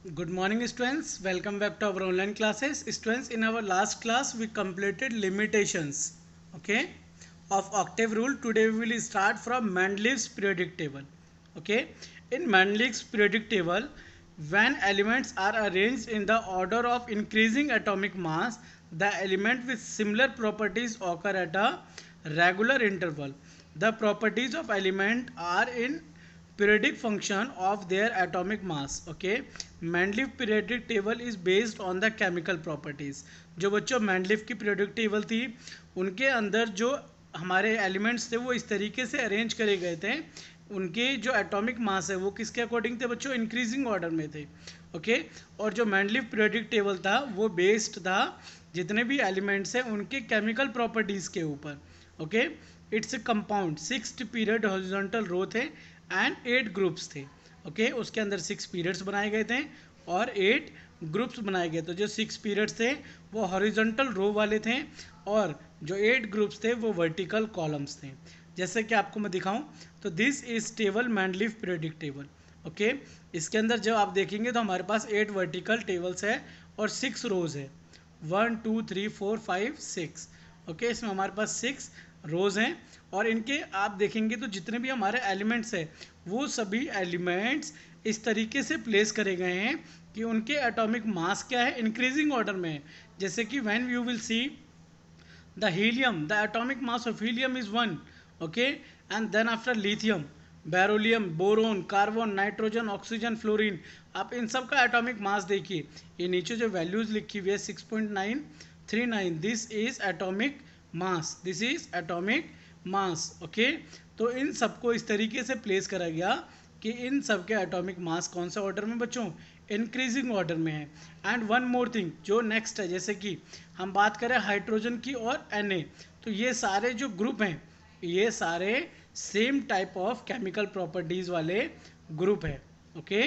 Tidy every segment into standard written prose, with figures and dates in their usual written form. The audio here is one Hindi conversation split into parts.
Good morning, students. Welcome back to our online classes. Students, in our last class, we completed limitations, okay, of octave rule. Today, we will start from Mendeleev's periodic table, okay. In Mendeleev's periodic table, when elements are arranged in the order of increasing atomic mass, the element with similar properties occur at a regular interval. The properties of element are in periodic function of their atomic mass. Okay, Mendeleev periodic table is based on the chemical properties. जो बच्चों Mendeleev की periodic table थी उनके अंदर जो हमारे एलिमेंट्स थे वो इस तरीके से अरेंज करे गए थे, उनके जो एटॉमिक मास है वो किसके अकॉर्डिंग थे बच्चों, इंक्रीजिंग ऑर्डर में थे. ओके, और जो Mendeleev periodic table था वो बेस्ड था जितने भी एलिमेंट्स हैं उनके केमिकल प्रॉपर्टीज के ऊपर. Okay, it's compound 6 period horizontal row थे एंड 8 ग्रुप्स थे. ओके, उसके अंदर 6 पीरियड्स बनाए गए थे और 8 ग्रुप्स बनाए गए. तो जो 6 पीरियड्स थे वो हॉरिजॉन्टल रो वाले थे और जो 8 ग्रुप्स थे वो वर्टिकल कॉलम्स थे. जैसे कि आपको मैं दिखाऊं तो this is table Mendeleev periodic table. Okay, इसके अंदर जब आप देखेंगे तो हमारे पास 8 वर्टिकल टेबल्स है और 6 रोज है. 1 2 3 4 5 6. ओके, इसमें हमारे पास 6 रोज हैं और इनके आप देखेंगे तो जितने भी हमारे एलिमेंट्स हैं वो सभी एलिमेंट्स इस तरीके से प्लेस करे गए हैं कि उनके एटॉमिक मास क्या है, इंक्रीजिंग ऑर्डर में है. जैसे कि when you will see the helium, the atomic mass of helium is 1. Okay, and then after lithium, beryllium, boron, carbon, nitrogen, oxygen, fluorine, आप इन सब का एटॉमिक मास देखिए. ये नीचे जो वैल्यूज लिखी हुई है 6.939, this is atomic mass, this is atomic mass. Okay, तो इन सबको इस तरीके से प्लेस करा गया कि इन सब के एटॉमिक मास कौन सा ऑर्डर में बच्चों, इंक्रीजिंग ऑर्डर में है. एंड वन मोर थिंग जो नेक्स्ट है, जैसे कि हम बात करें हाइड्रोजन की और Na, तो ये सारे जो ग्रुप हैं ये सारे same type of chemical properties वाले ग्रुप है. ओके,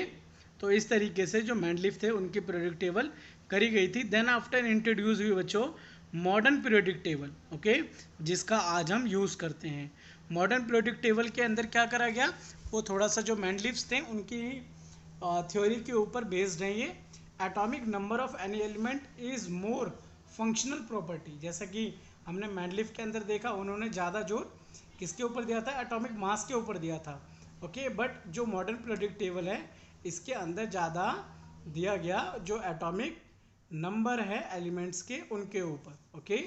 तो इस तरीके से जो Mendeleev थे उनकी पीरियोडिक टेबल करी गई थी. देन आफ्टर इंट्रोड्यूस हुई बच्चों मॉडर्न पीरियोडिक टेबल. ओके, जिसका आज हम यूज करते हैं. मॉडर्न पीरियोडिक टेबल के अंदर क्या करा गया, वो थोड़ा सा जो Mendeleev थे उनकी थ्योरी के ऊपर बेस्ड है. ये atomic number of any element is more functional property. जैसा कि हमने Mendeleev के अंदर देखा, उन्होंने ज़्यादा जोर किसके ऊपर दिया था, एटॉमिक मास के ऊपर दिया था. ओके, बट जो मॉडर्न पीरियोडिक टेबल है इसके अंदर ज़्यादा दिया गया जो एटॉमिक नंबर है एलिमेंट्स के उनके ऊपर. ओके,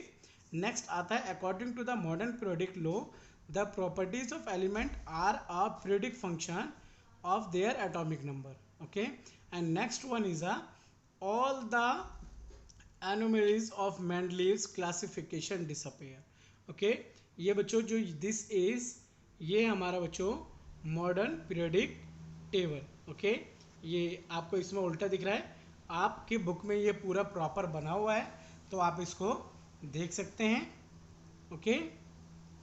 नेक्स्ट आता है according to the modern periodic law the properties of element are a periodic function of their atomic number. Okay, and next one is all the anomalies of Mendeleev's classification disappear. Okay, ये बच्चों जो this is ये हमारा बच्चों मॉडर्न पीरियोडिक टेबल. ओके, ये आपको इसमें उल्टा दिख रहा है, आपकी बुक में ये पूरा प्रॉपर बना हुआ है तो आप इसको देख सकते हैं. Okay,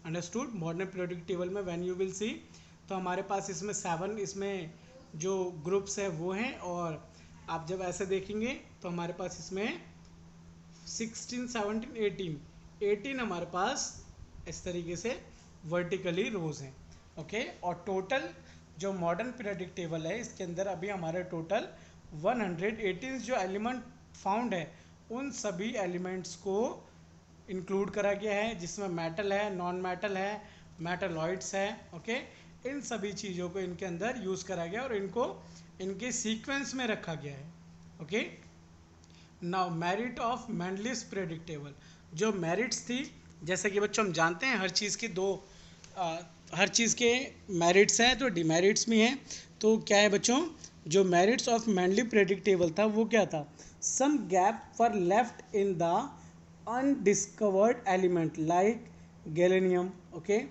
understood. Modern periodic table में व्हेन यू विल सी तो हमारे पास इसमें 7 इसमें जो ग्रुप्स है वो हैं और आप जब ऐसे देखेंगे तो हमारे पास इसमें 16 17 18 हमारे पास इस तरीके से वर्टिकली रोज हैं. ओके, और टोटल जो मॉडर्न पीरियोडिक टेबल है इसके अंदर अभी हमारे टोटल 118 जो एलिमेंट फाउंड है उन सभी एलिमेंट्स को इंक्लूड करा गया है, जिसमें मेटल है, नॉन मेटल है, मेटलॉइड्स है. ओके, इन सभी चीज़ों को इनके अंदर यूज़ करा गया और इनको इनके सीक्वेंस में रखा गया है. Okay, now merit of Mendeleev's periodic table. जो मेरिट्स थी, जैसे कि बच्चों हम जानते हैं हर चीज़ की हर चीज़ के मेरिट्स हैं तो डिमेरिट्स भी हैं. तो क्या है बच्चों, जो merits of Mendeleev periodic table था वो क्या था, some gap for left in the undiscovered element like gallium. Okay,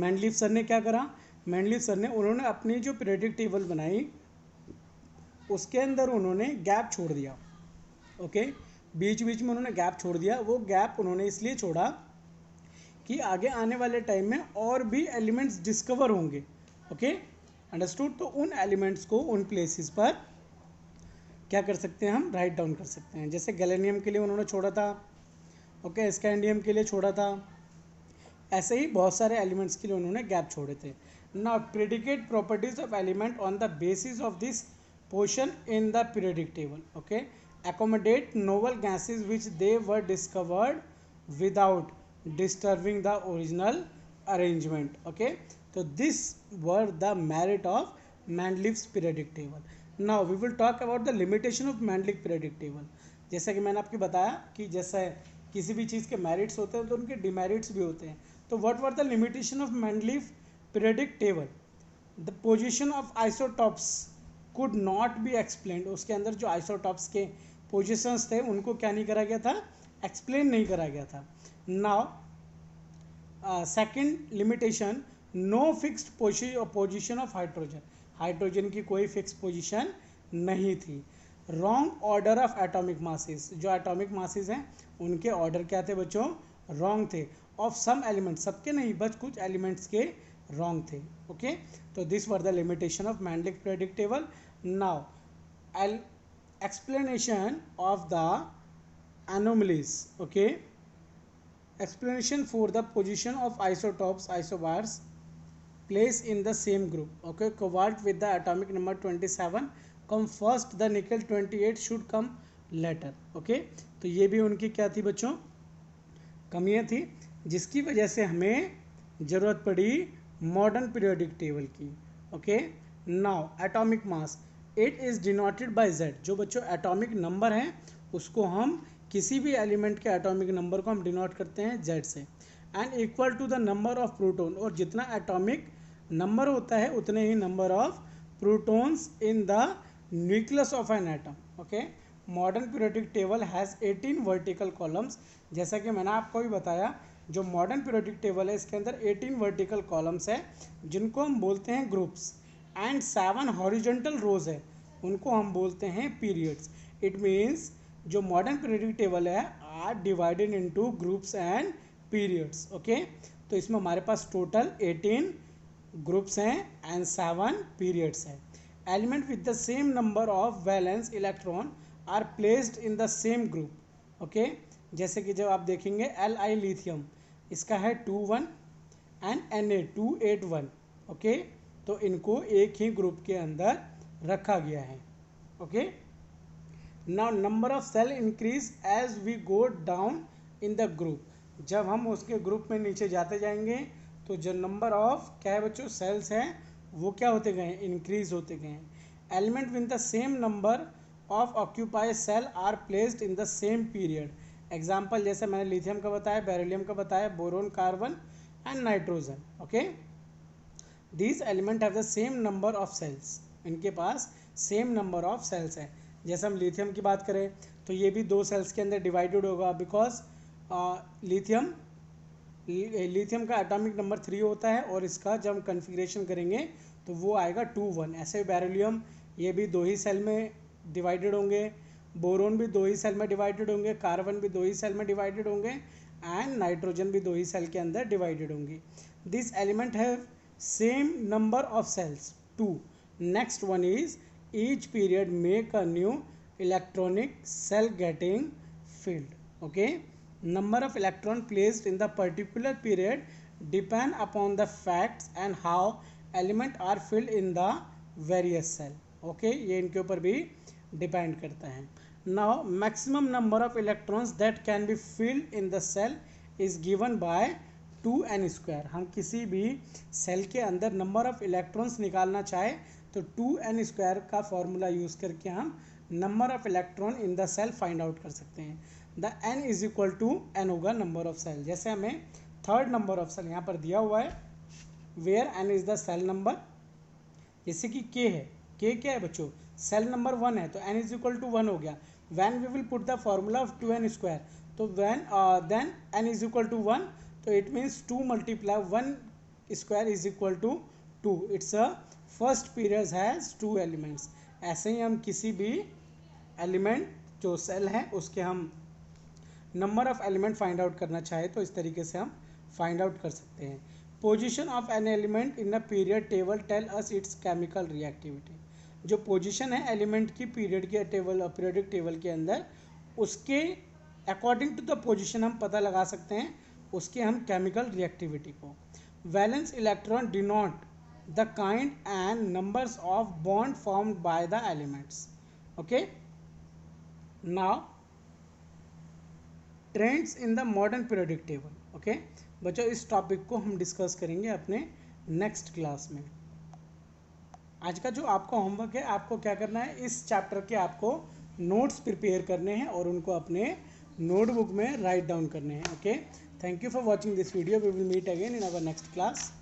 Mendeleev sir ने क्या करा, Mendeleev सर ने उन्होंने अपनी जो पीरियोडिक टेबल बनाई उसके अंदर उन्होंने गैप छोड़ दिया. ओके, बीच बीच में उन्होंने गैप छोड़ दिया. वो गैप उन्होंने इसलिए छोड़ा कि आगे आने वाले टाइम में और भी एलिमेंट्स डिस्कवर होंगे. Okay, understood. तो उन एलिमेंट्स को उन प्लेसेस पर क्या कर सकते हैं, हम राइट डाउन कर सकते हैं. जैसे गैलेनियम के लिए उन्होंने छोड़ा था. ओके, स्कैंडियम के लिए छोड़ा था. ऐसे ही बहुत सारे एलिमेंट्स के लिए उन्होंने गैप छोड़े थे. Now predicate properties of element on the basis of this position in the periodic table. Okay, accommodate novel gases which they were discovered without disturbing the original arrangement. Okay, so this were the merit of Mendeleev's periodic table. Now we will talk about the limitation of Mendeleev periodic table. जैसा कि मैंने आपको बताया कि जैसा किसी भी चीज़ के मेरिट्स होते हैं तो उनके डिमेरिट्स भी होते हैं. तो what were the limitation of Mendeleev periodic table? The position of isotopes could not be explain. उसके अंदर जो आइसोटॉप्स के पोजिशंस थे उनको क्या नहीं करा गया था, एक्सप्लेन नहीं करा गया था. Now second limitation, no fixed position of hydrogen. Hydrogen की कोई फिक्स पोजिशन नहीं थी. Wrong order of atomic masses. जो एटॉमिक मासेस हैं उनके ऑर्डर क्या थे बच्चों, रॉन्ग थे. ऑफ सम एलिमेंट्स, सबके नहीं बस कुछ एलिमेंट्स के रॉन्ग थे. ओके, तो this were the limitation of Mendeleev periodic table. Now explanation of the anomalies. Okay, explanation for the position of isotopes, isobars placed in the same group. Okay, cobalt with the atomic number 27 come first, the nickel 28 should come later. Okay, तो ये भी उनकी क्या थी बच्चों, कमियां थी, जिसकी वजह से हमें ज़रूरत पड़ी मॉडर्न पीरियोडिक टेबल की. Okay, now atomic mass, it is denoted by Z. जो बच्चों एटॉमिक नंबर हैं उसको हम किसी भी एलिमेंट के एटॉमिक नंबर को हम डिनोट करते हैं Z से. And equal to the number of proton. और जितना एटॉमिक नंबर होता है उतने ही number of protons in the nucleus of an atom. Okay, modern periodic table has 18 vertical columns. जैसा कि मैंने आपको भी बताया, जो मॉडर्न पीरियोडिक टेबल है इसके अंदर 18 वर्टिकल कॉलम्स है जिनको हम बोलते हैं ग्रुप्स. एंड 7 हॉरिजॉन्टल रोज है, उनको हम बोलते हैं पीरियड्स. इट मीन्स जो मॉडर्न पीरियोडिक टेबल है are divided into groups and periods. Okay, तो इसमें हमारे पास टोटल 18 ग्रुप्स हैं एंड 7 पीरियड्स हैं. Element with the same number of valence electron are placed in the same group. Okay, जैसे कि जब आप देखेंगे Li लिथियम, इसका है 21 एंड Na 281. ओके, तो इनको एक ही ग्रुप के अंदर रखा गया है. Okay, now number of shell increase as we go down in the group. जब हम उसके ग्रुप में नीचे जाते जाएंगे तो जो नंबर ऑफ क्या है बच्चों सेल्स हैं वो क्या होते गए हैं, इंक्रीज होते गए हैं. Element with the same number of occupy shell are placed in the same period. Example जैसे मैंने लिथियम का बताया, बेरिलियम का बताया, boron, carbon and nitrogen. Okay, these element have the same number of shells. इनके पास सेम नंबर ऑफ सेल्स है. जैसे हम लिथियम की बात करें तो ये भी 2 सेल्स के अंदर डिवाइडेड होगा बिकॉज लिथियम का एटॉमिक नंबर 3 होता है और इसका जब हम कन्फिग्रेशन करेंगे तो वो आएगा 2 1. ऐसे बेरिलियम ये भी 2 ही सेल में डिवाइडेड होंगे, बोरोन भी 2 ही सेल में डिवाइडेड होंगे, कार्बन भी 2 ही सेल में डिवाइडेड होंगे एंड नाइट्रोजन भी 2 ही सेल के अंदर डिवाइडेड होंगे. This element have same number of shells 2. Next one is each period make a new electronic shell getting filled. Okay, number of electron placed in the particular period depend upon the facts and how element are filled in the various cell. Okay, ये इनके ऊपर भी डिपेंड करता है. Now maximum number of electrons that can be filled in the cell is given by 2n square. हम किसी भी सेल के अंदर नंबर ऑफ इलेक्ट्रॉन्स निकालना चाहे तो 2n स्क्वायर का फॉर्मूला यूज़ करके हम number of electron in the shell find out कर सकते हैं. The n is equal to n होगा नंबर ऑफ सेल. जैसे हमें थर्ड नंबर ऑफ सेल यहाँ पर दिया हुआ है where n is the shell number. जैसे कि k है, k क्या है बच्चों, सेल नंबर 1 है तो n इज इक्वल टू 1 हो गया. When we will put the formula of 2n square तो when then n is equal to 1 तो it means 2 multiply 1 square is equal to 2. It's a first period has 2 elements. ऐसे ही हम किसी भी एलिमेंट जो सेल है उसके हम number of element find out करना चाहे तो इस तरीके से हम फाइंड आउट कर सकते हैं. Position of an element in a period table tell us its chemical reactivity. जो पोजीशन है एलिमेंट की पीरियड के टेबल पीरियडिक टेबल के अंदर उसके अकॉर्डिंग टू द पोजीशन हम पता लगा सकते हैं उसके हम केमिकल रिएक्टिविटी को. Valence electron denote the kind and numbers of bond formed by the elements. Okay, now trends in the modern periodic table. Okay बच्चों, इस टॉपिक को हम डिस्कस करेंगे अपने नेक्स्ट क्लास में। आज का जो आपका होमवर्क है, आपको क्या करना है, इस चैप्टर के आपको नोट्स प्रिपेयर करने हैं और उनको अपने नोटबुक में राइट डाउन करने हैं। Okay, thank you for watching this video. We will meet again in our next class.